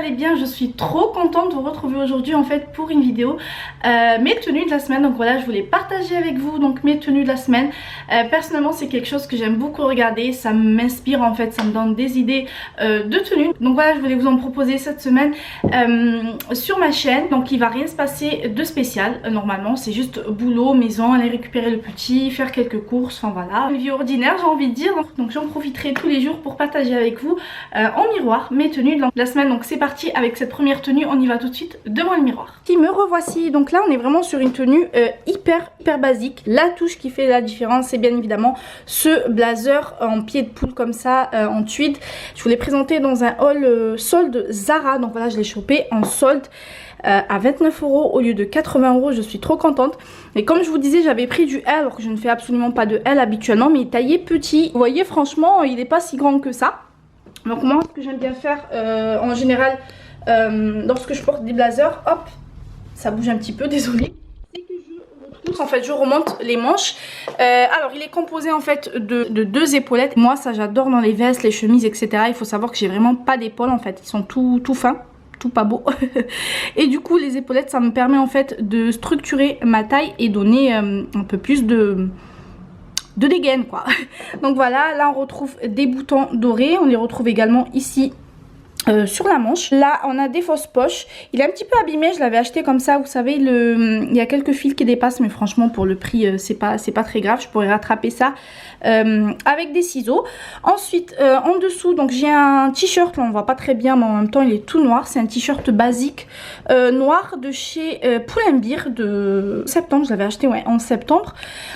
allez bien. Je suis trop contente de vous retrouver aujourd'hui en fait pour une vidéo mes tenues de la semaine. Donc voilà, je voulais partager avec vous donc mes tenues de la semaine. Personnellement c'est quelque chose que j'aime beaucoup regarder, ça m'inspire en fait, ça me donne des idées de tenues. Donc voilà, je voulais vous en proposer cette semaine sur ma chaîne. Donc il va rien se passer de spécial normalement, c'est juste boulot, maison, aller récupérer le petit, faire quelques courses, enfin voilà, une vie ordinaire j'ai envie de dire. Donc j'en profiterai tous les jours pour partager avec vous en miroir mes tenues de la semaine. Donc c'est parti avec cette première tenue, on y va tout de suite devant le miroir. Me revoici, donc là on est vraiment sur une tenue hyper basique. La touche qui fait la différence c'est bien évidemment ce blazer en pied de poule comme ça en tweed. Je vous l'ai présenté dans un haul solde Zara, donc voilà je l'ai chopé en solde à 29 € au lieu de 80 €. Je suis trop contente. Et comme je vous disais, j'avais pris du L alors que je ne fais absolument pas de L habituellement, mais il est taillé petit. Vous voyez, franchement il n'est pas si grand que ça. Donc moi ce que j'aime bien faire en général lorsque je porte des blazers, hop, ça bouge un petit peu, désolée, c'est que je retrousse, en fait je remonte les manches. Alors il est composé en fait de deux épaulettes. Moi ça j'adore dans les vestes, les chemises etc. Il faut savoir que j'ai vraiment pas d'épaules en fait, ils sont tout fins, tout pas beau. Et du coup les épaulettes ça me permet en fait de structurer ma taille et donner un peu plus de dégaine quoi. Donc voilà, là on retrouve des boutons dorés, on les retrouve également ici sur la manche. Là on a des fausses poches, il est un petit peu abîmé, je l'avais acheté comme ça, vous savez il y a quelques fils qui dépassent, mais franchement pour le prix c'est pas très grave, je pourrais rattraper ça avec des ciseaux. Ensuite en dessous donc j'ai un t-shirt, là on voit pas très bien mais en même temps il est tout noir, c'est un t-shirt basique noir de chez Pull&Bear de septembre, je l'avais acheté ouais, en septembre.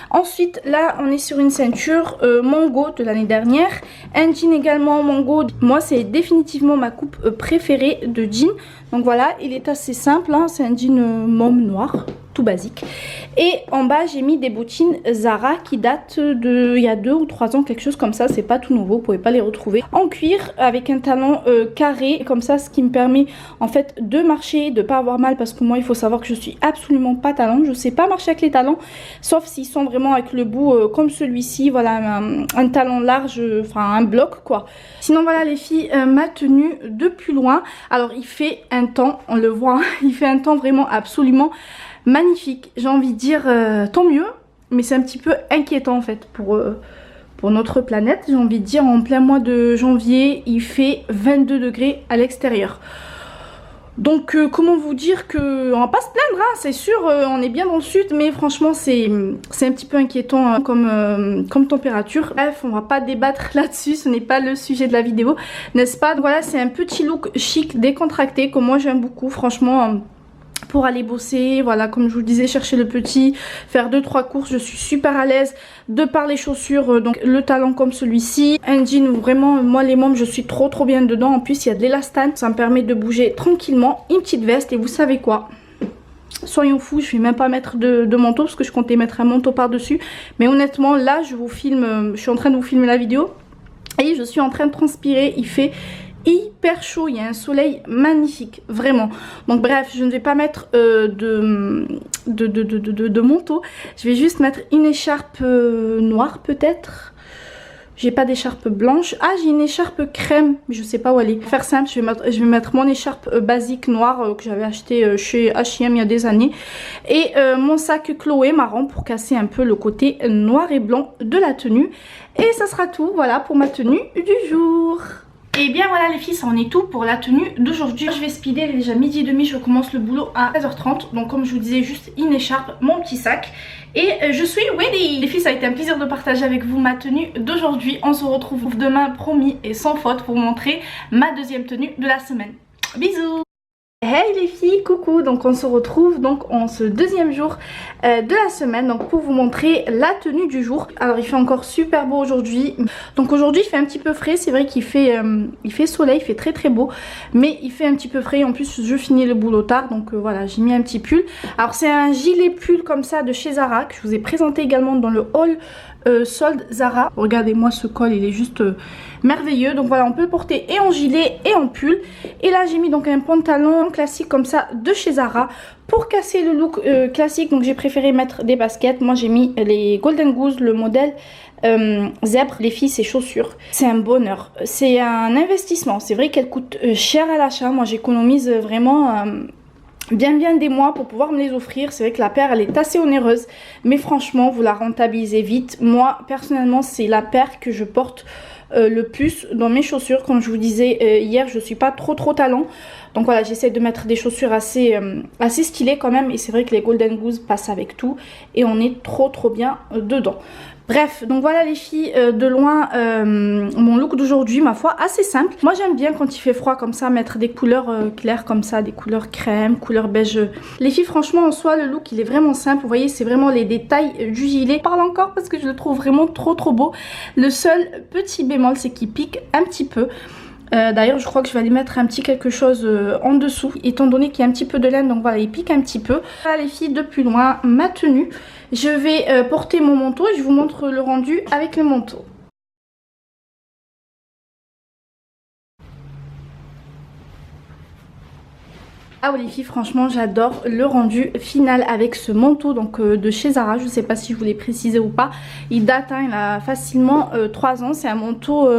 Ensuite là on est sur une ceinture Mango de l'année dernière, un jean également Mango, moi c'est définitivement ma coupe préférée de jean. Donc voilà, il est assez simple hein, c'est un jean môme noir tout basique. Et en bas j'ai mis des bottines Zara qui datent de il y a 2 ou 3 ans, quelque chose comme ça, c'est pas tout nouveau, vous pouvez pas les retrouver, en cuir avec un talon carré comme ça, ce qui me permet en fait de marcher, de pas avoir mal, parce que moi il faut savoir que je suis absolument pas talon, je sais pas marcher avec les talons sauf s'ils sont vraiment avec le bout comme celui-ci, voilà un talon large, enfin un bloc quoi. Sinon voilà les filles, ma tenue de plus loin, alors il fait un temps, on le voit, il fait un temps vraiment absolument magnifique, j'ai envie de dire tant mieux, mais c'est un petit peu inquiétant en fait pour notre planète. J'ai envie de dire en plein mois de janvier il fait 22 degrés à l'extérieur. Donc comment vous dire que on va pas se plaindre hein, c'est sûr, on est bien dans le sud, mais franchement c'est un petit peu inquiétant hein, comme température. Bref, on va pas débattre là-dessus, ce n'est pas le sujet de la vidéo, n'est-ce pas? Donc voilà, c'est un petit look chic, décontracté, comme moi j'aime beaucoup franchement. Pour aller bosser, voilà, comme je vous le disais, chercher le petit, faire 2-3 courses, je suis super à l'aise de par les chaussures, donc le talon comme celui-ci, un jean où vraiment moi les membres je suis trop bien dedans, en plus il y a de l'élastane, ça me permet de bouger tranquillement, une petite veste et vous savez quoi, soyons fous, je vais même pas mettre de manteau parce que je comptais mettre un manteau par dessus, mais honnêtement là je vous filme, je suis en train de vous filmer la vidéo et je suis en train de transpirer, il fait hyper chaud, il y a un soleil magnifique vraiment. Donc bref, je ne vais pas mettre de manteau, je vais juste mettre une écharpe noire peut-être. J'ai pas d'écharpe blanche. Ah, j'ai une écharpe crème, mais je sais pas où elle est. Pour faire simple, je vais mettre mon écharpe basique noire que j'avais acheté chez H&M il y a des années. Et mon sac Chloé marron pour casser un peu le côté noir et blanc de la tenue. Et ça sera tout, voilà pour ma tenue du jour. Et bien voilà les filles, ça en est tout pour la tenue d'aujourd'hui. Je vais speeder, il est déjà 12h30, je commence le boulot à 16h30. Donc comme je vous disais, juste une écharpe, mon petit sac. Et je suis ready. Les filles, ça a été un plaisir de partager avec vous ma tenue d'aujourd'hui. On se retrouve demain, promis et sans faute, pour vous montrer ma deuxième tenue de la semaine. Bisous. Hey les filles, coucou, donc on se retrouve donc en ce deuxième jour de la semaine, donc pour vous montrer la tenue du jour. Alors il fait encore super beau aujourd'hui, donc aujourd'hui il fait un petit peu frais, c'est vrai qu'il fait, soleil, il fait très beau, mais il fait un petit peu frais, en plus je finis le boulot tard, donc voilà j'ai mis un petit pull. Alors c'est un gilet pull comme ça de chez Zara que je vous ai présenté également dans le haul solde Zara. Regardez-moi ce col, il est juste merveilleux. Donc voilà, on peut le porter et en gilet et en pull. Et là j'ai mis donc un pantalon classique comme ça de chez Zara. Pour casser le look classique, donc j'ai préféré mettre des baskets. Moi j'ai mis les Golden Goose, le modèle zèbre. Les filles, ces chaussures, c'est un bonheur, c'est un investissement. C'est vrai qu'elles coûtent cher à l'achat. Moi j'économise vraiment bien des mois pour pouvoir me les offrir. C'est vrai que la paire elle est assez onéreuse, mais franchement vous la rentabilisez vite. Moi personnellement c'est la paire que je porte le plus dans mes chaussures. Comme je vous disais hier, je suis pas trop talent, donc voilà, j'essaie de mettre des chaussures assez stylées quand même, et c'est vrai que les Golden Goose passent avec tout et on est trop bien dedans. Bref, donc voilà les filles, de loin mon look d'aujourd'hui, ma foi, assez simple. Moi j'aime bien quand il fait froid comme ça, mettre des couleurs claires comme ça, des couleurs crème, couleur beige. Les filles, franchement en soi le look il est vraiment simple. Vous voyez, c'est vraiment les détails du gilet. Je parle encore parce que je le trouve vraiment trop beau. Le seul petit bémol, c'est qu'il pique un petit peu. D'ailleurs je crois que je vais aller mettre un petit quelque chose en dessous, étant donné qu'il y a un petit peu de laine, donc voilà, il pique un petit peu. Voilà les filles, de plus loin ma tenue. Je vais porter mon manteau et je vous montre le rendu avec le manteau. Ah oui les filles, franchement j'adore le rendu final avec ce manteau donc de chez Zara. Je ne sais pas si je vous l'ai précisé ou pas. Il date, hein, il a facilement 3 ans. C'est un manteau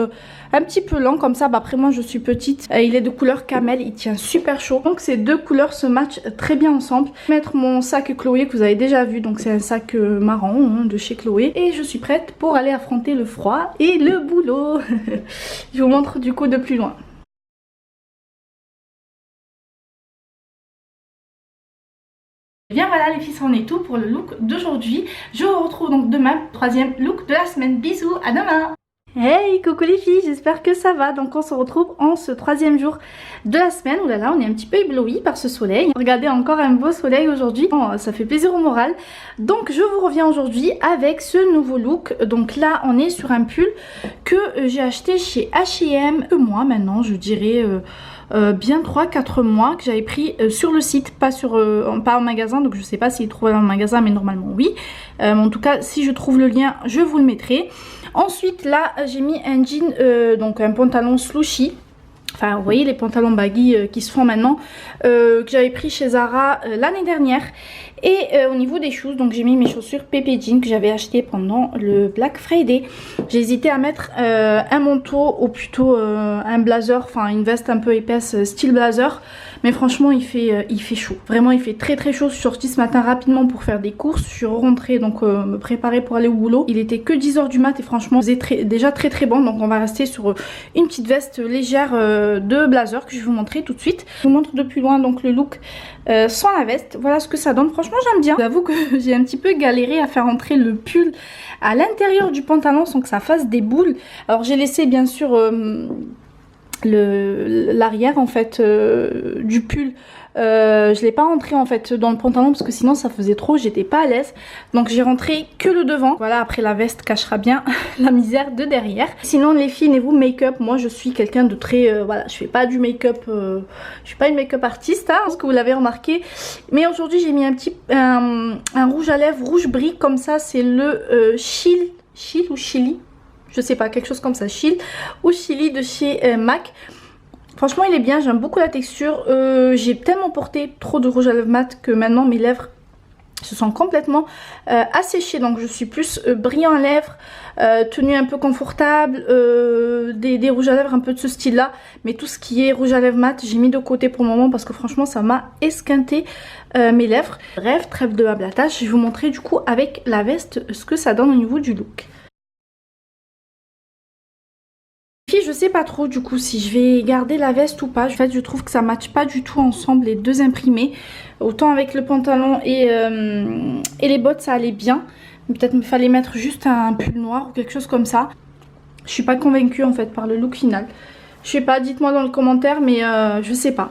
un petit peu lent comme ça. Bah, après moi je suis petite. Il est de couleur camel, il tient super chaud. Donc ces deux couleurs se matchent très bien ensemble. Je vais mettre mon sac Chloé que vous avez déjà vu. Donc c'est un sac marron hein, de chez Chloé. Et je suis prête pour aller affronter le froid et le boulot. Je vous montre du coup de plus loin. Bien voilà les filles, c'en est tout pour le look d'aujourd'hui. Je vous retrouve donc demain, troisième look de la semaine. Bisous, à demain. Hey, coucou les filles, j'espère que ça va. Donc on se retrouve en ce troisième jour de la semaine. Ouh là là, on est un petit peu ébloui par ce soleil. Regardez, encore un beau soleil aujourd'hui. Bon, ça fait plaisir au moral. Donc je vous reviens aujourd'hui avec ce nouveau look. Donc là on est sur un pull que j'ai acheté chez H&M. Moi maintenant je dirais bien 3-4 mois, que j'avais pris sur le site, pas en magasin. Donc je sais pas s'il est trouvable en magasin, mais normalement oui. En tout cas si je trouve le lien je vous le mettrai. Ensuite là j'ai mis un jean, donc un pantalon slouchy. Enfin vous voyez les pantalons baggy qui se font maintenant, que j'avais pris chez Zara l'année dernière. Et au niveau des shoes, donc j'ai mis mes chaussures Pepe Jean que j'avais acheté pendant le Black Friday. J'ai hésité à mettre un manteau ou plutôt un blazer, enfin une veste un peu épaisse style blazer. Mais franchement il fait chaud, vraiment il fait très chaud. Je suis sortie ce matin rapidement pour faire des courses. Je suis rentrée donc me préparer pour aller au boulot. Il était que 10 h du mat et franchement c'était déjà très bon. Donc on va rester sur une petite veste légère de blazer que je vais vous montrer tout de suite. Je vous montre de plus loin donc le look sans la veste. Voilà ce que ça donne, franchement j'aime bien. J'avoue que j'ai un petit peu galéré à faire entrer le pull à l'intérieur du pantalon sans que ça fasse des boules. Alors j'ai laissé bien sûr l'arrière en fait du pull, je l'ai pas rentré en fait dans le pantalon parce que sinon ça faisait trop, j'étais pas à l'aise. Donc j'ai rentré que le devant. Voilà, après la veste cachera bien la misère de derrière. Sinon les filles, niveau make-up, moi je suis quelqu'un de très voilà, je fais pas du make-up, je suis pas une make-up artiste, hein, parce que vous l'avez remarqué. Mais aujourd'hui j'ai mis un rouge à lèvres rouge brique comme ça, c'est le Chill ou Chili, je sais pas, quelque chose comme ça, Chill ou Chili de chez MAC. Franchement il est bien, j'aime beaucoup la texture. J'ai tellement porté trop de rouge à lèvres mat que maintenant mes lèvres se sont complètement asséchées. Donc je suis plus brillant à lèvres, tenue un peu confortable, des rouges à lèvres un peu de ce style là. Mais tout ce qui est rouge à lèvres mat j'ai mis de côté pour le moment parce que franchement ça m'a esquinté mes lèvres. Bref, trêve de blablatage, je vais vous montrer du coup avec la veste ce que ça donne au niveau du look. Puis je sais pas trop du coup si je vais garder la veste ou pas. En fait je trouve que ça matche pas du tout ensemble les deux imprimés. Autant avec le pantalon et les bottes ça allait bien. Peut-être me fallait mettre juste un pull noir ou quelque chose comme ça. Je suis pas convaincue en fait par le look final. Je sais pas, dites-moi dans le commentaire, mais je sais pas.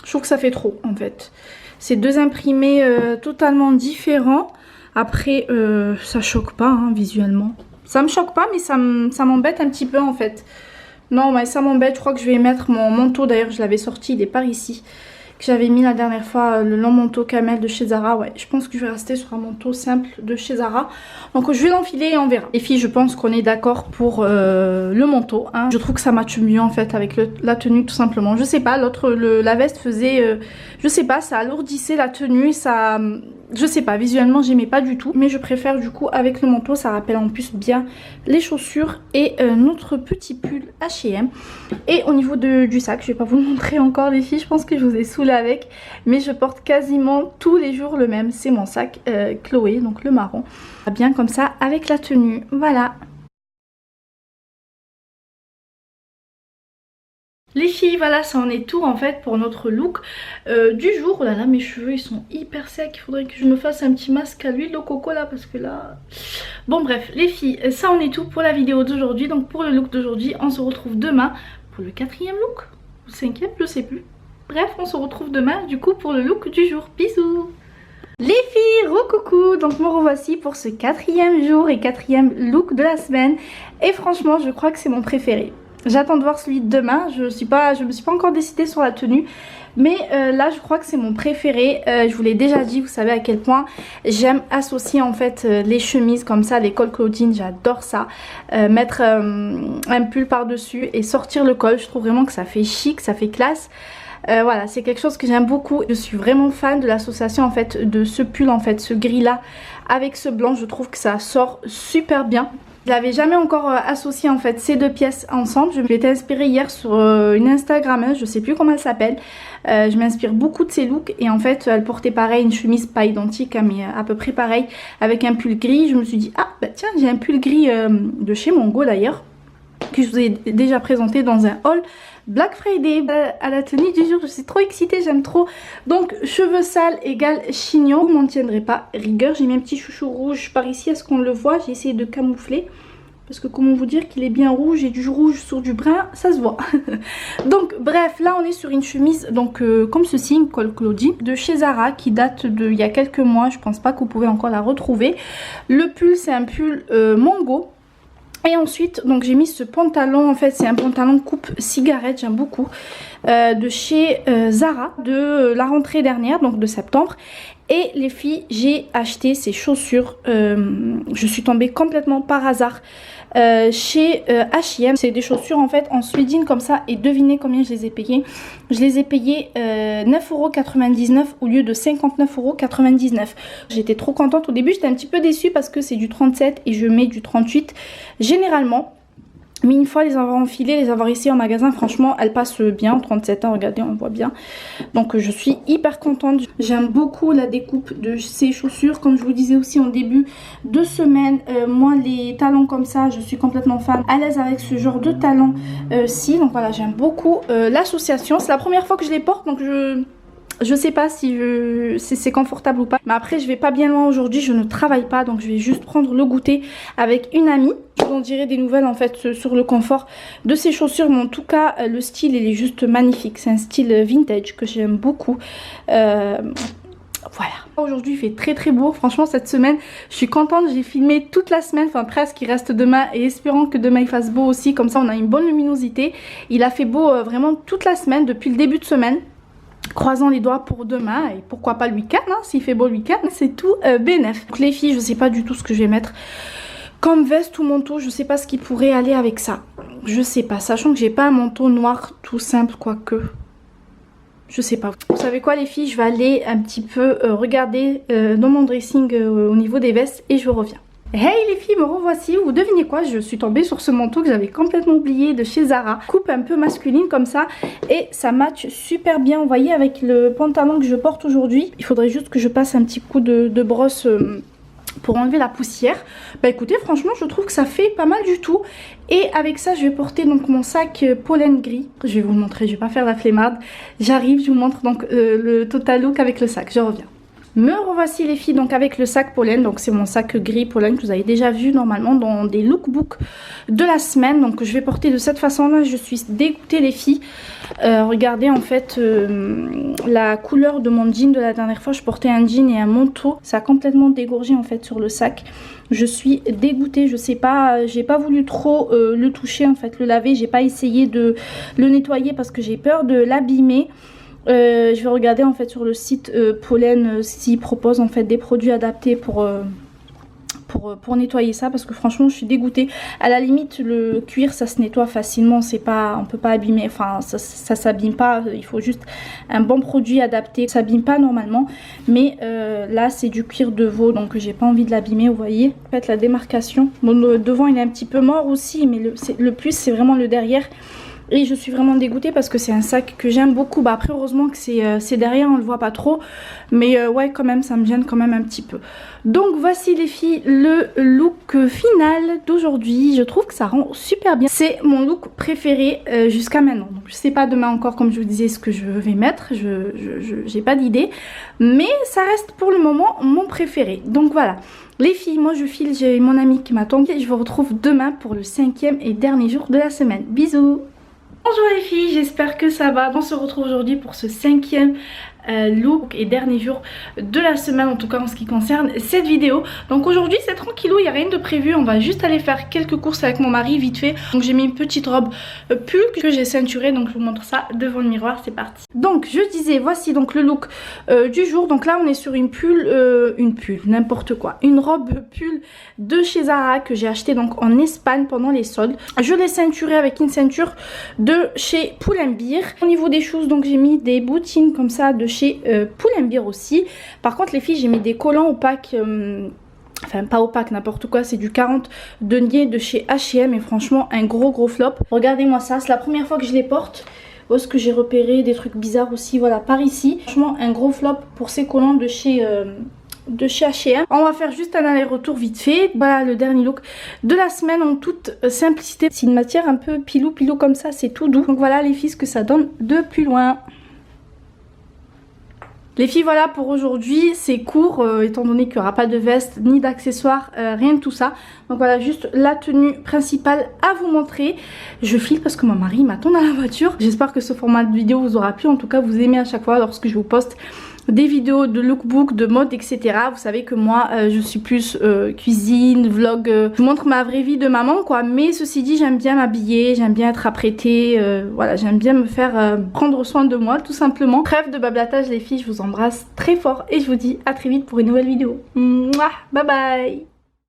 Je trouve que ça fait trop en fait. C'est deux imprimés totalement différents. Après ça choque pas hein, visuellement. Ça me choque pas mais ça m'embête un petit peu en fait. Non mais ça m'embête, je crois que je vais mettre mon manteau, d'ailleurs je l'avais sorti, il est par ici, que j'avais mis la dernière fois, le long manteau camel de chez Zara. Ouais, je pense que je vais rester sur un manteau simple de chez Zara. Donc je vais l'enfiler et on verra. Les filles, je pense qu'on est d'accord pour le manteau, hein. Je trouve que ça matche mieux en fait avec la tenue tout simplement. Je sais pas, la veste faisait, je sais pas, ça alourdissait la tenue, ça... Je sais pas, visuellement j'aimais pas du tout. Mais je préfère du coup avec le manteau, ça rappelle en plus bien les chaussures et notre petit pull H&M. Et au niveau du sac, je vais pas vous le montrer encore les filles, je pense que je vous ai saoulé avec. Mais je porte quasiment tous les jours le même, c'est mon sac Chloé, donc le marron. Bien comme ça avec la tenue, voilà. Les filles, voilà, ça en est tout en fait pour notre look du jour. Oh là là, mes cheveux ils sont hyper secs, il faudrait que je me fasse un petit masque à l'huile de coco là parce que là... Bon bref, les filles, ça en est tout pour la vidéo d'aujourd'hui. Donc pour le look d'aujourd'hui, on se retrouve demain pour le 4e look ou 5e, je sais plus. Bref, on se retrouve demain du coup pour le look du jour. Bisous. Les filles, recoucou, donc me revoici pour ce 4e jour et 4e look de la semaine. Et franchement, je crois que c'est mon préféré. J'attends de voir celui de demain, je me suis pas encore décidée sur la tenue. Mais là je crois que c'est mon préféré, je vous l'ai déjà dit, vous savez à quel point j'aime associer en fait les chemises comme ça, les cols clothing, j'adore ça. Mettre un pull par dessus et sortir le col, je trouve vraiment que ça fait chic, ça fait classe. Voilà, c'est quelque chose que j'aime beaucoup. Je suis vraiment fan de l'association en fait de ce pull en fait, ce gris là avec ce blanc, je trouve que ça sort super bien. Je n'avais jamais encore associé en fait ces deux pièces ensemble. Je m'étais inspirée hier sur une Instagrammeuse, je sais plus comment elle s'appelle. Je m'inspire beaucoup de ses looks et en fait elle portait pareil une chemise pas identique hein, mais à peu près pareil avec un pull gris. Je me suis dit ah bah tiens j'ai un pull gris de chez Mongo d'ailleurs que je vous ai déjà présenté dans un haul Black Friday à la tenue du jour. Je suis trop excitée, j'aime trop. Donc cheveux sales égale chignon, vous m'en tiendrez pas rigueur. J'ai mis un petit chouchou rouge par ici, est-ce qu'on le voit? J'ai essayé de camoufler parce que comment vous dire qu'il est bien rouge et du rouge sur du brun, ça se voit. Donc bref, là on est sur une chemise donc comme ceci, une col Claudie de chez Zara qui date d'il y a quelques mois. Je pense pas que vous pouvez encore la retrouver. Le pull c'est un pull Mongo. Et ensuite, donc j'ai mis ce pantalon, en fait c'est un pantalon coupe cigarette, j'aime beaucoup, de chez Zara, de la rentrée dernière, donc de septembre. Et les filles, j'ai acheté ces chaussures, je suis tombée complètement par hasard chez H&M. C'est des chaussures en fait en suédine comme ça et devinez combien je les ai payées. Je les ai payées 9,99 € au lieu de 59,99 €. J'étais trop contente. Au début j'étais un petit peu déçue parce que c'est du 37 et je mets du 38 généralement. Mais une fois les avoir enfilées, les avoir ici en magasin, franchement elles passent bien, 37 ans, regardez on voit bien. Donc je suis hyper contente. J'aime beaucoup la découpe de ces chaussures. Comme je vous disais aussi en début de semaine, moi les talons comme ça, je suis complètement fan, à l'aise avec ce genre de talons ci. Donc voilà, j'aime beaucoup l'association. C'est la première fois que je les porte donc je sais pas si c'est confortable ou pas. Mais après je vais pas bien loin aujourd'hui, je ne travaille pas. Donc je vais juste prendre le goûter avec une amie. Je vous en dirai des nouvelles en fait sur le confort de ces chaussures. Mais en tout cas le style il est juste magnifique. C'est un style vintage que j'aime beaucoup. Voilà. Aujourd'hui il fait très très beau. Franchement cette semaine je suis contente. J'ai filmé toute la semaine, enfin presque, il reste demain. Et espérant que demain il fasse beau aussi. Comme ça on a une bonne luminosité. Il a fait beau vraiment toute la semaine depuis le début de semaine. Croisons les doigts pour demain et pourquoi pas le week-end hein, s'il fait beau le week-end, c'est tout bénef. Donc les filles, je sais pas du tout ce que je vais mettre comme veste ou manteau, je sais pas ce qui pourrait aller avec ça. Je sais pas, sachant que j'ai pas un manteau noir tout simple, quoique. Je sais pas. Vous savez quoi les filles, je vais aller un petit peu regarder dans mon dressing au niveau des vestes et je reviens. Hey les filles, me revoici. Vous devinez quoi, je suis tombée sur ce manteau que j'avais complètement oublié de chez Zara. Coupe un peu masculine comme ça et ça match super bien, vous voyez, avec le pantalon que je porte aujourd'hui. Il faudrait juste que je passe un petit coup de brosse pour enlever la poussière. Bah écoutez, franchement je trouve que ça fait pas mal du tout. Et avec ça je vais porter donc mon sac pollen gris. Je vais vous le montrer, je vais pas faire la flemmarde. J'arrive, je vous montre donc le total look avec le sac, je reviens. Me revoici les filles donc avec le sac pollen. Donc c'est mon sac gris pollen que vous avez déjà vu normalement dans des lookbooks de la semaine. Donc je vais porter de cette façon là. Je suis dégoûtée les filles. Regardez en fait la couleur de mon jean de la dernière fois. Je portais un jean et un manteau. Ça a complètement dégorgé en fait sur le sac. Je suis dégoûtée, je sais pas, j'ai pas voulu trop le toucher en fait, le laver. J'ai pas essayé de le nettoyer parce que j'ai peur de l'abîmer. Je vais regarder en fait sur le site Pollen s'ils proposent en fait des produits adaptés pour nettoyer ça, parce que franchement je suis dégoûtée. À la limite le cuir ça se nettoie facilement, c'est pas, on peut pas abîmer, enfin ça s'abîme pas, il faut juste un bon produit adapté, ça s'abîme pas normalement, mais là c'est du cuir de veau donc j'ai pas envie de l'abîmer, vous voyez. En fait la démarcation, bon le devant il est un petit peu mort aussi, mais le plus c'est vraiment le derrière. Et je suis vraiment dégoûtée parce que c'est un sac que j'aime beaucoup. Bah après heureusement que c'est derrière, on le voit pas trop. Mais ouais quand même ça me gêne quand même un petit peu. Donc voici les filles le look final d'aujourd'hui. Je trouve que ça rend super bien. C'est mon look préféré jusqu'à maintenant. Donc je sais pas demain encore comme je vous disais ce que je vais mettre. J'ai pas d'idée. Mais ça reste pour le moment mon préféré. Donc voilà. Les filles, moi je file, j'ai mon amie qui m'attend. Je vous retrouve demain pour le 5e et dernier jour de la semaine. Bisous. Bonjour les filles, j'espère que ça va. On se retrouve aujourd'hui pour ce 5e look et dernier jour de la semaine, en tout cas en ce qui concerne cette vidéo. Donc aujourd'hui c'est tranquillou, il n'y a rien de prévu, on va juste aller faire quelques courses avec mon mari vite fait. Donc j'ai mis une petite robe pull que j'ai ceinturée, donc je vous montre ça devant le miroir, c'est parti. Donc je disais, voici donc le look du jour. Donc là on est sur une n'importe quoi, une robe pull de chez Zara que j'ai acheté donc en Espagne pendant les soldes. Je l'ai ceinturée avec une ceinture de chez Pull&Bear. Au niveau des choses, donc j'ai mis des bottines comme ça de chez Pull&Bear aussi. Par contre les filles, j'ai mis des collants opaques, enfin pas opaques, n'importe quoi, c'est du 40 deniers de chez H&M et franchement un gros flop. Regardez-moi ça, c'est la première fois que je les porte. Où est-ce que j'ai repéré des trucs bizarres aussi, voilà, par ici. Franchement un gros flop pour ces collants de chez H&M. On va faire juste un aller-retour vite fait. Voilà le dernier look de la semaine en toute simplicité. C'est une matière un peu pilou comme ça, c'est tout doux. Donc voilà les filles ce que ça donne de plus loin. Les filles, voilà pour aujourd'hui, c'est court étant donné qu'il n'y aura pas de veste ni d'accessoires, rien de tout ça. Donc voilà, juste la tenue principale à vous montrer. Je file parce que mon mari m'attend dans la voiture. J'espère que ce format de vidéo vous aura plu. En tout cas, vous aimez à chaque fois lorsque je vous poste des vidéos de lookbook, de mode, etc. Vous savez que moi, je suis plus cuisine, vlog. Je vous montre ma vraie vie de maman, quoi. Mais ceci dit, j'aime bien m'habiller, j'aime bien être apprêtée. Voilà, j'aime bien me faire prendre soin de moi, tout simplement. Trêve de bablatage, les filles. Je vous embrasse très fort et je vous dis à très vite pour une nouvelle vidéo. Mouah, bye bye.